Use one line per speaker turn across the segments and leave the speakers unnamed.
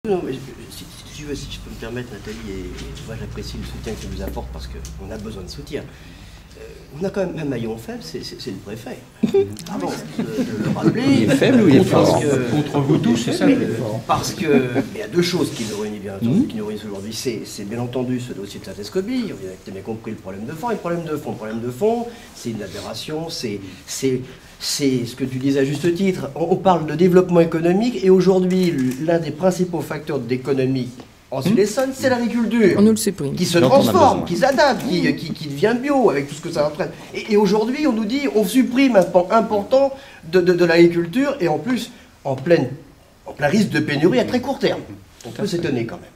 Non, mais si je peux me permettre, Nathalie, et moi j'apprécie le soutien que tu nous apportes parce qu'on a besoin de soutien. On a quand même un maillon faible, c'est le préfet. Pardon de le rappeler.
Il est faible ou il est fort?
Contre vous tous, c'est ça?
Parce que il y a deux choses qui nous réunissent bien entendu, qui nous réunissent aujourd'hui. C'est bien entendu ce dossier de Saint-Escobie. On a bien compris le problème de fond et le problème de fond. Le problème de fond, c'est une aberration, c'est ce que tu disais à juste titre. On parle de développement économique et aujourd'hui, l'un des principaux facteurs d'économie en Sud-Essonne, c'est l'agriculture.
On nous le supprime.
Qui se transforme, qui s'adapte, qui devient bio avec tout ce que ça entraîne. Et aujourd'hui, on nous dit, on supprime un pan important de l'agriculture et en plus, en plein risque de pénurie à très court terme. On peut s'étonner quand même.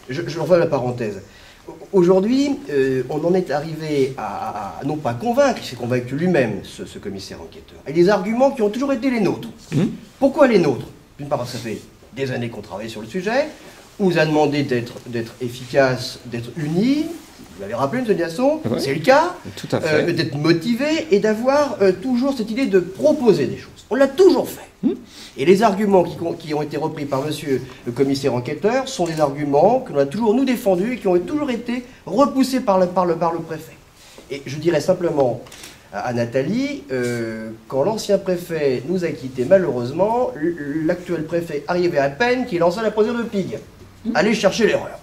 Je reviens à la parenthèse. Aujourd'hui, on en est arrivé à non pas convaincre, il s'est convaincu lui-même, ce commissaire enquêteur, avec des arguments qui ont toujours été les nôtres. Pourquoi les nôtres? D'une part, parce que ça fait des années qu'on travaille sur le sujet. On nous a demandé d'être efficace, d'être unis. Vous l'avez rappelé, M. Niasson, oui. C'est le cas.
Tout à fait.
D'être motivé et d'avoir toujours cette idée de proposer des choses. On l'a toujours fait. Et les arguments qui ont été repris par monsieur le commissaire enquêteur sont des arguments que l'on a toujours, nous, défendus et qui ont toujours été repoussés par le préfet. Et je dirais simplement à Nathalie, quand l'ancien préfet nous a quittés, malheureusement, l'actuel préfet arrivait à peine qu'il lançait la procédure de Pigue. Allez chercher l'erreur.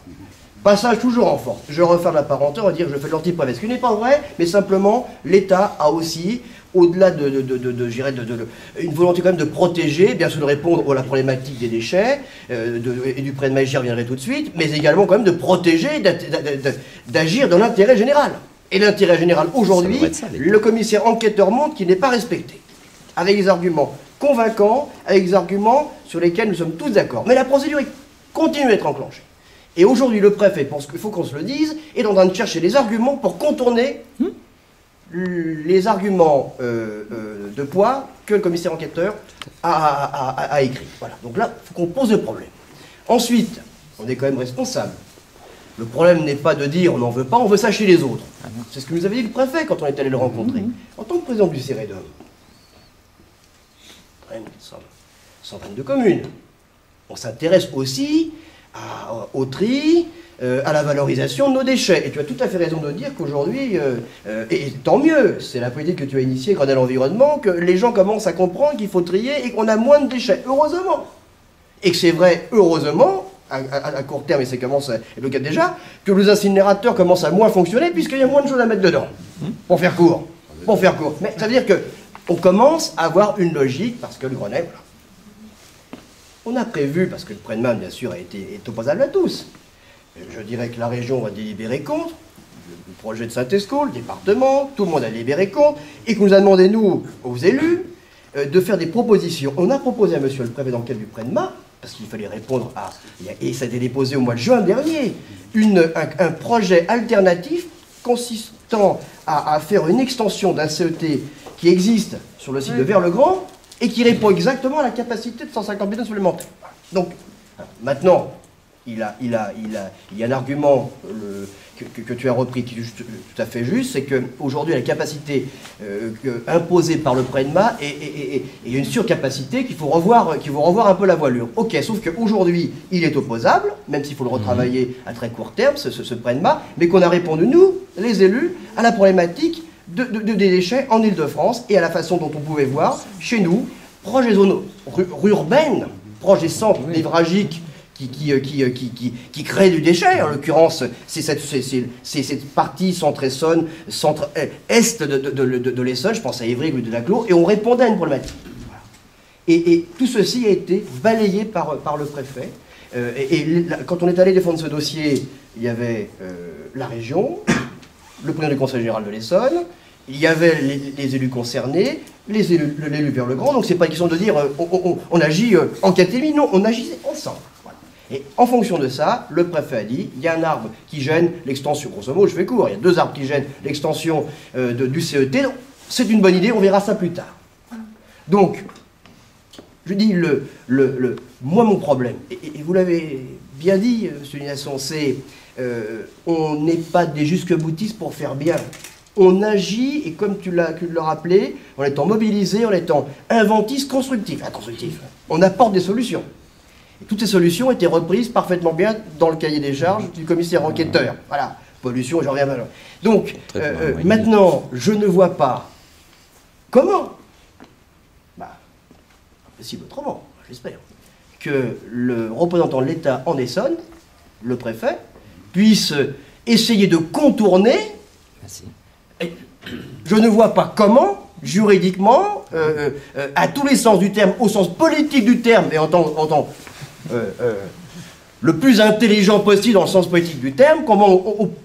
Passage toujours en force. Je referme la parenthèse, on va dire que je fais de l'anti-préfet, ce qui n'est pas vrai, mais simplement, l'État a aussi, au-delà une volonté quand même de protéger, bien sûr de répondre à la problématique des déchets, et du prêt de maïs, j'y reviendrai tout de suite, mais également quand même de protéger, d'agir dans l'intérêt général. Et l'intérêt général, aujourd'hui, le commissaire enquêteur montre qu'il n'est pas respecté. Avec des arguments convaincants, avec des arguments sur lesquels nous sommes tous d'accord. Mais la procédure continue d'être enclenchée. Et aujourd'hui, le préfet, parce qu'il faut qu'on se le dise, est en train de chercher des arguments pour contourner les arguments de poids que le commissaire enquêteur a écrit. Voilà. Donc là, il faut qu'on pose le problème. Ensuite, on est quand même responsable. Le problème n'est pas de dire on n'en veut pas, on veut ça chez les autres. C'est ce que nous avait dit le préfet quand on est allé le rencontrer. En tant que président du CEREDOM, 122 communes, on s'intéresse aussi au tri, à la valorisation de nos déchets. Et tu as tout à fait raison de dire qu'aujourd'hui, et tant mieux, c'est la politique que tu as initiée, Grenelle Environnement, que les gens commencent à comprendre qu'il faut trier et qu'on a moins de déchets, heureusement. Et que c'est vrai, heureusement, à court terme, et ça commence à être le cas déjà, que les incinérateurs commencent à moins fonctionner puisqu'il y a moins de choses à mettre dedans, pour faire court. Mais ça veut dire qu'on commence à avoir une logique, parce que le Grenelle, voilà. On a prévu, parce que le prêt-de-main, bien sûr, est opposable à tous. Je dirais que la région va délibérer contre, le projet de Saint-Escault, le département, tout le monde a délibéré contre, et qu'on nous a demandé, nous, aux élus, de faire des propositions. On a proposé à monsieur le préfet, dans le cadre du prêt-de-main, parce qu'il fallait répondre à... Et ça a été déposé au mois de juin dernier, un projet alternatif consistant à faire une extension d'un CET qui existe sur le site de Vers-le-Grand, et qui répond exactement à la capacité de 150 bidons supplémentaires. Donc, maintenant, il y a un argument que tu as repris qui est tout à fait juste, c'est qu'aujourd'hui, la capacité imposée par le prêt-de-main est une surcapacité qu'il faut revoir un peu la voilure. Ok, sauf qu'aujourd'hui, il est opposable, même s'il faut le retravailler à très court terme, ce prêt-de-main, mais qu'on a répondu, nous, les élus, à la problématique des déchets en Ile-de-France et à la façon dont on pouvait voir chez nous, proches des zones urbaines, proches des centres névragiques qui créent du déchet. En l'occurrence, c'est cette partie centre-Essonne, centre-est de l'Essonne, je pense à Évry, de l'Aglo, et on répondait à une problématique. Voilà. Et tout ceci a été balayé par le préfet. Quand on est allé défendre ce dossier, il y avait la région, le président du conseil général de l'Essonne, il y avait les élus concernés, l'élu Vers-le-Grand, donc c'est pas une question de dire on agit en catégorie, non, on agit ensemble. Voilà. Et en fonction de ça, le préfet a dit, il y a un arbre qui gêne l'extension, grosso modo, je fais court, il y a 2 arbres qui gênent l'extension du CET, c'est une bonne idée, on verra ça plus tard. Donc, je dis, moi mon problème, et vous l'avez bien dit, M. Niasson, c'est on n'est pas des jusque-boutistes pour faire bien. On agit, et comme tu l'as rappelé, en étant mobilisé, en étant inventif, constructif. On apporte des solutions. Toutes ces solutions étaient reprises parfaitement bien dans le cahier des charges du commissaire enquêteur. Voilà, pollution, j'en reviens maintenant. Donc, maintenant, je ne vois pas comment, possible autrement, j'espère, que le représentant de l'État en Essonne, le préfet, puisse essayer de contourner. Je ne vois pas comment, juridiquement, à tous les sens du terme, au sens politique du terme, et en tant le plus intelligent possible dans le sens politique du terme, comment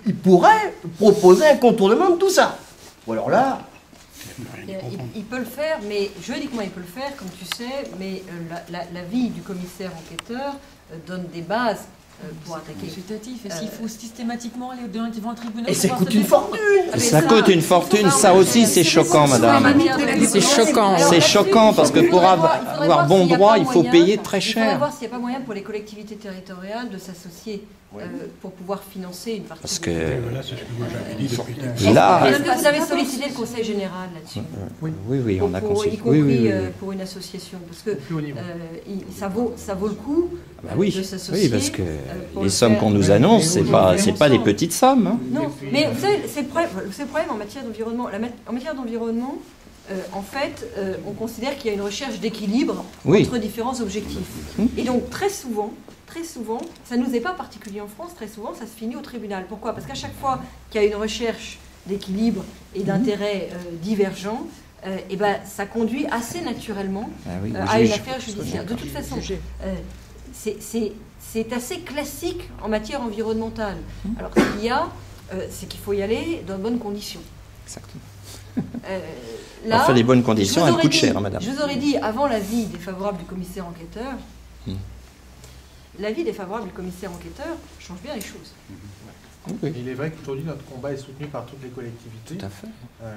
il pourrait proposer un contournement de tout ça. Ou alors là...
Il peut le faire, mais juridiquement il peut le faire, comme tu sais, mais l'avis du commissaire enquêteur donne des bases pour attaquer.
Et s'il faut systématiquement aller devant un tribunal.
Et ça coûte une fortune.
Ça coûte une fortune, ça aussi c'est choquant, madame. C'est choquant. C'est choquant parce que pour avoir bon droit, il faut payer très
Il faudrait
cher.
voir s'il n'y a pas moyen pour les collectivités territoriales de s'associer pour pouvoir financer une partie.
Parce que
Là, c'est ce que moi j'avais dit depuis le début.
là,
Est-ce que vous avez sollicité le Conseil général là-dessus?
oui, on a
Y
consulté.
compris
Oui.
pour une association, parce que
Plus haut niveau.
ça vaut le coup
Oui,
de s'associer.
parce que
pour
les
le
sommes
faire.
qu'on nous annonce, c'est pas des petites sommes. Hein.
Non, mais vous savez, c'est le problème en matière d'environnement. En matière d'environnement, en fait, on considère qu'il y a une recherche d'équilibre entre différents objectifs. Et donc, très souvent, ça ne nous est pas particulier en France, très souvent, ça se finit au tribunal. Pourquoi? Parce qu'à chaque fois qu'il y a une recherche d'équilibre et d'intérêts divergents, et ben, ça conduit assez naturellement à une affaire judiciaire. De toute façon, c'est assez classique en matière environnementale. Alors, ce qu'il y a, c'est qu'il faut y aller dans de bonnes conditions.
Exactement.
Là,
enfin, les bonnes conditions, elles coûtent cher, madame.
Je vous aurais dit, avant l'avis défavorable du commissaire enquêteur, l'avis défavorable du commissaire enquêteur change bien les choses.
Il est vrai qu'aujourd'hui, notre combat est soutenu par toutes les collectivités
Tout à fait.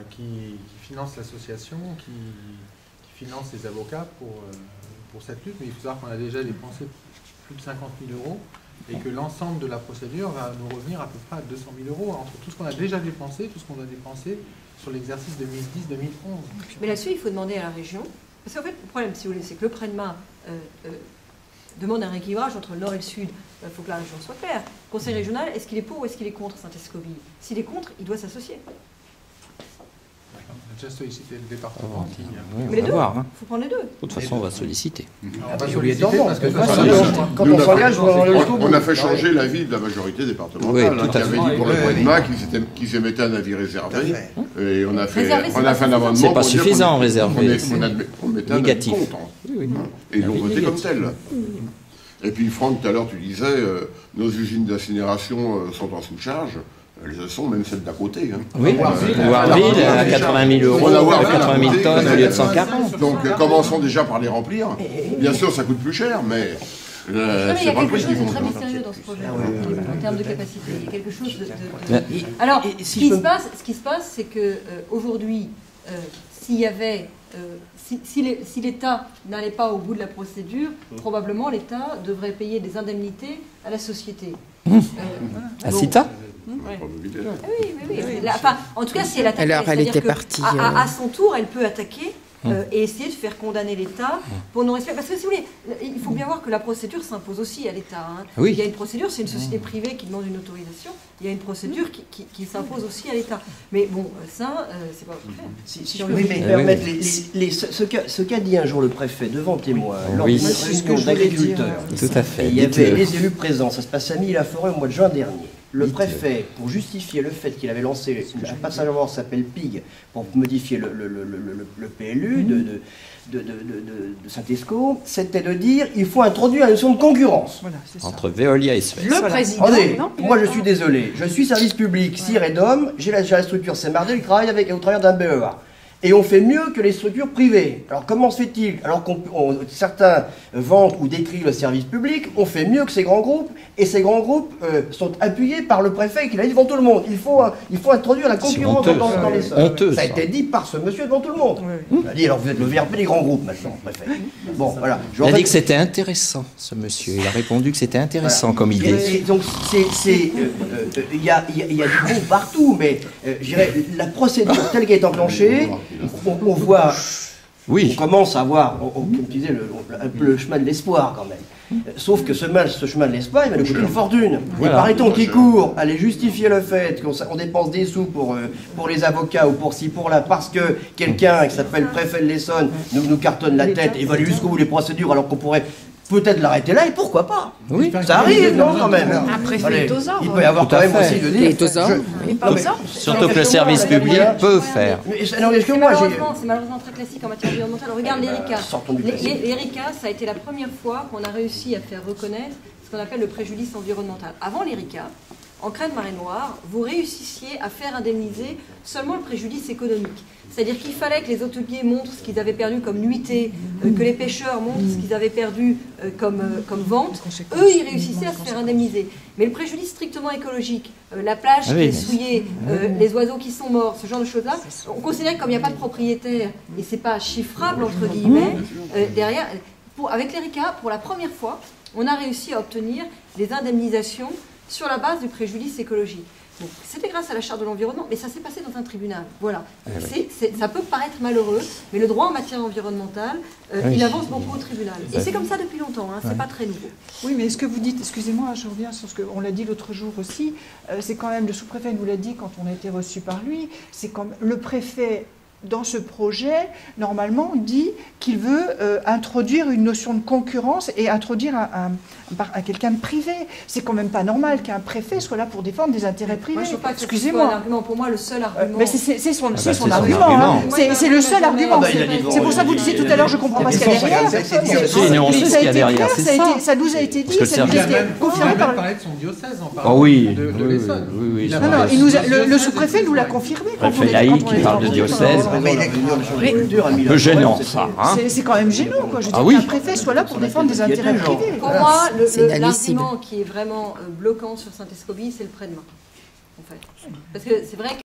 qui financent l'association, qui financent les avocats pour cette lutte. Mais il faut savoir qu'on a déjà dépensé plus de 50 000 euros et que l'ensemble de la procédure va nous revenir à peu près à 200 000 euros entre tout ce qu'on a déjà dépensé, tout ce qu'on a dépensé sur l'exercice 2010-2011.
Mais là-dessus, il faut demander à la région. Parce qu'en fait, le problème, si vous voulez, c'est que le PRENMA demande un rééquilibrage entre le nord et le sud. Il faut que la région soit claire. Le conseil régional, est-ce qu'il est pour ou est-ce qu'il est contre Saint-Escobille? S'il est contre, il doit s'associer.
On a déjà sollicité le département qui...
Mais les deux,
voir.
il faut prendre les deux.
De toute façon, on va solliciter.
On va
Obligatoirement,
solliciter
parce que
parce que
quand on s'engage,
on a fait changer l'avis de la majorité départementale,
Oui,
hein,
tout
qui
à
avait
fait.
dit pour le PRENMA qu'ils émettaient un avis réservé. Et on a fait un amendement.
C'est pas
pour dire
suffisant,
qu'on-
réservé.
On mettait un avis
Négatif.
contre. Et ils l'ont voté comme tel. Et puis Franck, tout à l'heure, tu disais, nos usines d'incinération sont en sous-charge. Elles sont, même celles d'à côté. Hein.
Oui, Warville à 80 000 euros, à 80 000 tonnes au lieu de 140.
Donc commençons déjà par les remplir. Bien sûr, ça coûte plus cher, mais
Non, mais il y
c'est
a
pas le
quelque
prix
chose
qui
de
compte.
très mystérieux dans ce projet, en termes de capacité. Il y a quelque chose de...
Mais-
Alors,
Et
ce
si
qui
je
se
peux-
passe, c'est que aujourd'hui, s'il y avait... Si l'État n'allait pas au bout de la procédure, probablement l'État devrait payer des indemnités à la société.
À CITA
Ouais.
Pas m'oublier.
Oui. Enfin, en tout cas, si elle attaque,
Alors, elle était
que
partie,
À son tour, elle peut attaquer et essayer de faire condamner l'État pour non-respect. Parce que si vous voulez, il faut bien voir que la procédure s'impose aussi à l'État. Hein.
Oui.
Il y a une procédure, c'est une société privée qui demande une autorisation. Il y a une procédure qui s'impose aussi à l'État. Mais bon, ça, c'est pas votre affaire.
Si je peux me permettre, ce qu'a dit un jour le préfet devant témoin, lors
Oui.
d'une réunion d'agriculteurs,
Tout à fait.
il y avait
Dites-le.
les élus présents, ça se passe à Milly-la-Forêt au mois de juin dernier. Le préfet, pour justifier le fait qu'il avait lancé un passage à voir qui s'appelle PIG, pour modifier le PLU de Saint-Escaut, c'était de dire il faut introduire la notion de concurrence.
Voilà, c'est ça.
Entre Veolia et Suez.
Le président,
Attendez,
non
moi je suis désolé, je suis service public, CIR et DOM, j'ai la structure Saint-Mardel qui travaille au travers d'un BEA. Et on fait mieux que les structures privées. Alors comment se fait-il? Alors certains vantent ou décrivent le service public, on fait mieux que ces grands groupes, et ces grands groupes sont appuyés par le préfet qui l'a dit devant tout le monde. Il faut introduire la concurrence
honteux,
dans les sols.
honteux,
Ça a
ça.
été dit par ce monsieur devant tout le monde. Il a dit, alors vous êtes le VRP des grands groupes maintenant, préfet. Bon, voilà.
Il a dit que c'était intéressant, ce monsieur. Il a répondu que c'était intéressant comme idée.
Et donc, il y a du bon partout, mais je dirais, la procédure telle qu'elle est enclenchée, on voit,
Oui.
on commence à voir, comme tu disais, un peu le chemin de l'espoir quand même. Sauf que ce chemin de l'Espagne va nous coûter une fortune.
Voilà.
Et paraît-on qui court aller justifier le fait qu'on dépense des sous pour les avocats ou pour ci, pour là, parce que quelqu'un qui s'appelle préfet de l'Essonne nous cartonne la tête et va aller jusqu'au bout des procédures alors qu'on pourrait peut-être l'arrêter là, et pourquoi pas?
Oui.
Ça arrive, non, quand même.
Un préfet est aux ordres.
Il peut y avoir
Tout à
quand même
fait.
aussi de
Il
dire...
est aux ordres. Il est pas aux ordres.
Surtout que le service public peut faire.
C'est
malheureusement très classique en matière environnementale. Regarde l'ERICA.
sortons du classique.
L'ERICA, ça a été la première fois qu'on a réussi à faire reconnaître ce qu'on appelle le préjudice environnemental. Avant l'ERICA, en Crète-Marée Noire, vous réussissiez à faire indemniser seulement le préjudice économique. C'est-à-dire qu'il fallait que les hôteliers montrent ce qu'ils avaient perdu comme nuitée, que les pêcheurs montrent ce qu'ils avaient perdu comme vente. Eux, ils réussissaient à se faire indemniser. Mais le préjudice strictement écologique, la plage qui est souillée, les oiseaux qui sont morts, ce genre de choses-là, on considère que comme il n'y a pas de propriétaire, et c'est pas chiffrable, entre guillemets, derrière, avec l'ERICA, pour la première fois, on a réussi à obtenir des indemnisations sur la base du préjudice écologique. Bon, c'était grâce à la charte de l'environnement, mais ça s'est passé dans un tribunal. Voilà. Ça peut paraître malheureux, mais le droit en matière environnementale, il avance beaucoup au tribunal. Et c'est comme ça depuis longtemps, hein, c'est pas très nouveau.
Oui, mais ce que vous dites, excusez-moi, je reviens sur ce qu'on l'a dit l'autre jour aussi, c'est quand même, le sous-préfet nous l'a dit quand on a été reçu par lui, c'est comme le préfet... Dans ce projet, normalement, dit qu'il veut introduire une notion de concurrence et introduire à quelqu'un de privé. C'est quand même pas normal qu'un préfet soit là pour défendre des intérêts privés.
Excusez-moi. Pour moi, le seul argument.
Mais c'est son argument. C'est le seul argument. C'est pour ça que vous disiez tout à l'heure, je comprends pas ce qu'il y a derrière.
On sait ce qu'il y a derrière, c'est ça.
Ça nous a été dit, ça nous a été confirmé par.
Il a parlé de son diocèse en parlant de l'Essonne.
Le sous-préfet nous l'a confirmé.
Le préfet laïque qui parle de diocèse. Un peu gênant, ça.
C'est quand même gênant, quoi. Je veux dire qu'un préfet soit là pour défendre des intérêts privés.
Pour moi, l'argument qui est vraiment bloquant sur Saint-Escobie, c'est le prêt de main, en fait. Parce que c'est vrai que